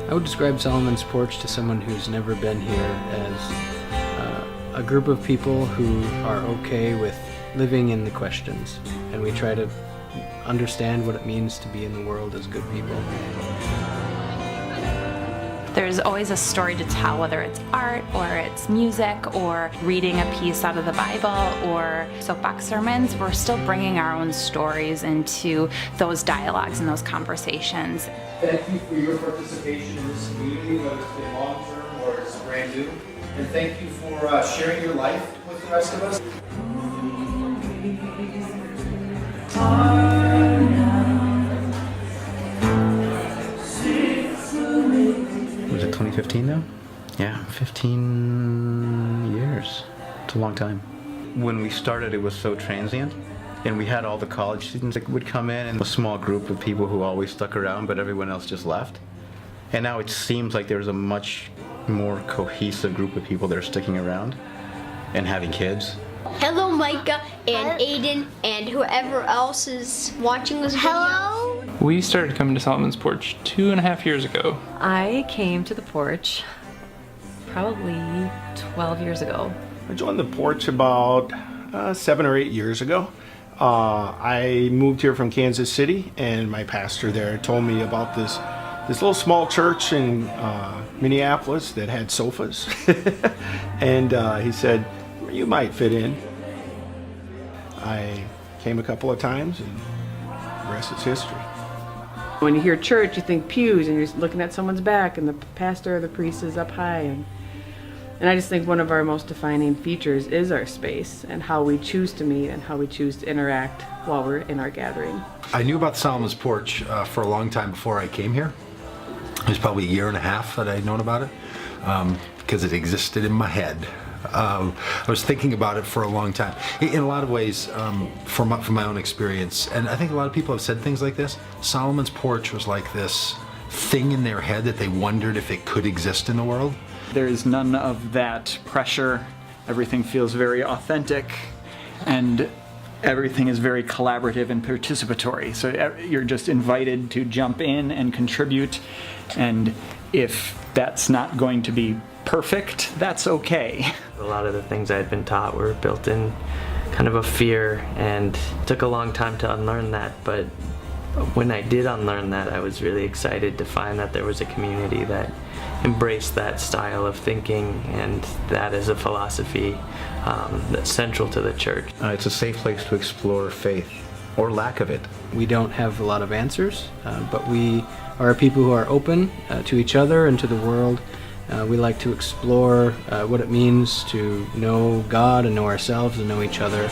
I would describe Solomon's Porch to someone who's never been here as a group of people who are okay with living in the questions, and we try to understand what it means to be in the world as good people. There's always a story to tell, whether it's art or it's music or reading a piece out of the Bible or soapbox sermons. We're still bringing our own stories into those dialogues and those conversations. Thank you for your participation in this community, whether it's been long-term or it's brand new. And thank you for sharing your life with the rest of us. Was it 2015 now? Yeah, 15 years. It's a long time. When we started, it was so transient, and we had all the college students that would come in, and a small group of people who always stuck around, but everyone else just left. And now it seems like there's a much more cohesive group of people that are sticking around and having kids. Hello, Micah and Aiden and whoever else is watching this video. Hello. We started coming to Solomon's Porch 2.5 years ago. I came to the Porch probably 12 years ago. I joined the Porch about 7 or 8 years ago. I moved here from Kansas City, and my pastor there told me about this little small church in Minneapolis that had sofas. And he said, you might fit in. I came a couple of times, and the rest is history. When you hear church, you think pews, and you're looking at someone's back, and the pastor or the priest is up high. And I just think one of our most defining features is our space and how we choose to meet and how we choose to interact while we're in our gathering. I knew about Solomon's Porch for a long time before I came here. It was probably 1.5 years that I'd known about it because it existed in my head. I was thinking about it for a long time. In a lot of ways, from my own experience, and I think a lot of people have said things like this, Solomon's Porch was like this thing in their head that they wondered if it could exist in the world. There is none of that pressure. Everything feels very authentic, and everything is very collaborative and participatory. So you're just invited to jump in and contribute, and if that's not going to be perfect, that's okay. A lot of the things I had been taught were built in kind of a fear, and it took a long time to unlearn that, but when I did unlearn that, I was really excited to find that there was a community that embraced that style of thinking and that as a philosophy that's central to the church. It's a safe place to explore faith, or lack of it. We don't have a lot of answers, but we are a people who are open to each other and to the world. We like to explore what it means to know God and know ourselves and know each other.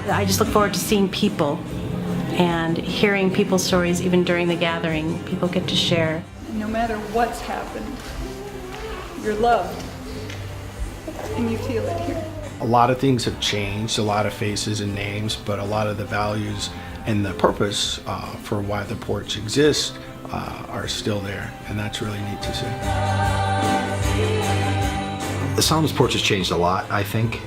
I just look forward to seeing people and hearing people's stories. Even during the gathering, people get to share. No matter what's happened, you're loved, and you feel it here. A lot of things have changed, a lot of faces and names, but a lot of the values and the purpose for why the Porch exists are still there, and that's really neat to see. The Solomon's Porch has changed a lot, I think.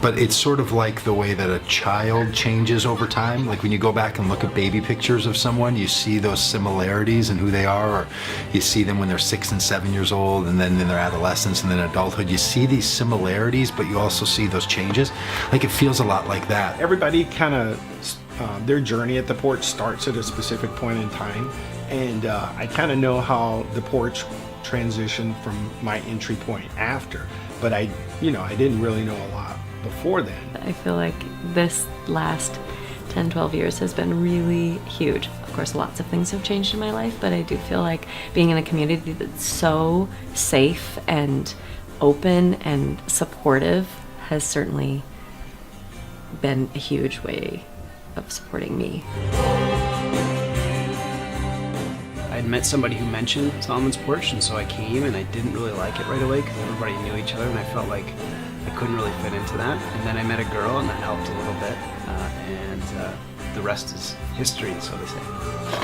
But it's sort of like the way that a child changes over time. Like when you go back and look at baby pictures of someone, you see those similarities in who they are, or you see them when they're 6 and 7 years old, and then in their adolescence and then adulthood. You see these similarities, but you also see those changes. Like it feels a lot like that. Everybody kind of, their journey at the Porch starts at a specific point in time, and I kind of know how the Porch transitioned from my entry point after, but I didn't really know a lot before then. I feel like this last 10, 12 years has been really huge. Of course, lots of things have changed in my life, but I do feel like being in a community that's so safe and open and supportive has certainly been a huge way of supporting me. I'd met somebody who mentioned Solomon's Porch, and so I came, and I didn't really like it right away because everybody knew each other, and I felt like I couldn't really fit into that. And then I met a girl, and that helped a little bit. the rest is history, so to say.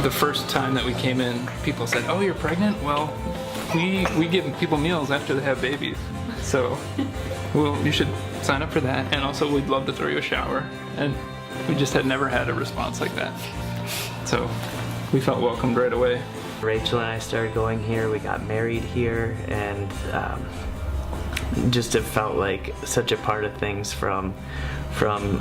The first time that we came in, people said, "Oh, you're pregnant? Well, we give people meals after they have babies. So, well, you should sign up for that. And also, we'd love to throw you a shower." And we just had never had a response like that. So, we felt welcomed right away. Rachel and I started going here. We got married here, and just it felt like such a part of things from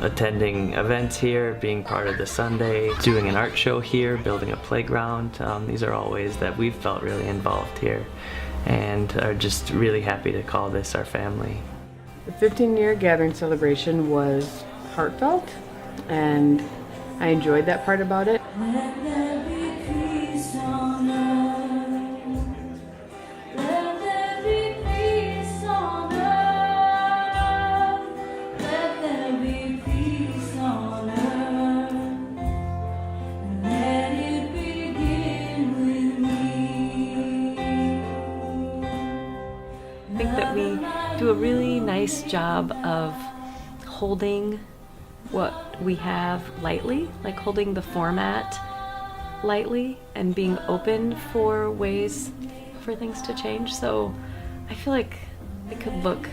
attending events here, being part of the Sunday, doing an art show here, building a playground. These are all ways that we've felt really involved here and are just really happy to call this our family. The 15-year gathering celebration was heartfelt, and I enjoyed that part about it. I think that we do a really nice job of holding what we have lightly, like holding the format lightly and being open for ways for things to change. So I feel like it could look,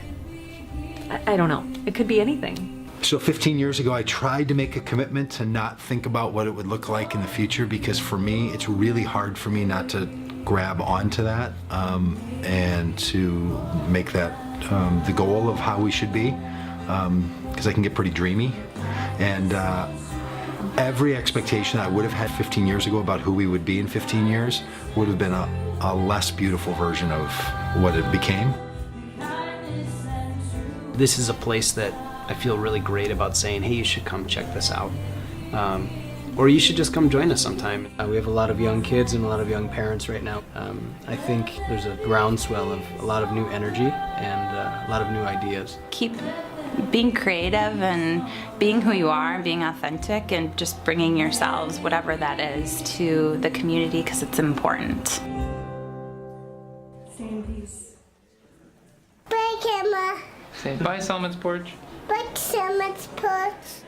I don't know, it could be anything. So 15 years ago, I tried to make a commitment to not think about what it would look like in the future, because for me, it's really hard for me not to grab onto that and to make that the goal of how we should be, because I can get pretty dreamy. And every expectation I would have had 15 years ago about who we would be in 15 years would have been a less beautiful version of what it became. This is a place that I feel really great about saying, hey, you should come check this out. Or you should just come join us sometime. We have a lot of young kids and a lot of young parents right now. I think there's a groundswell of a lot of new energy and a lot of new ideas. Keep being creative and being who you are and being authentic and just bringing yourselves, whatever that is, to the community, because it's important. Bye, Emma. Say bye, Salmon's Porch. Bye, Salmon's Porch.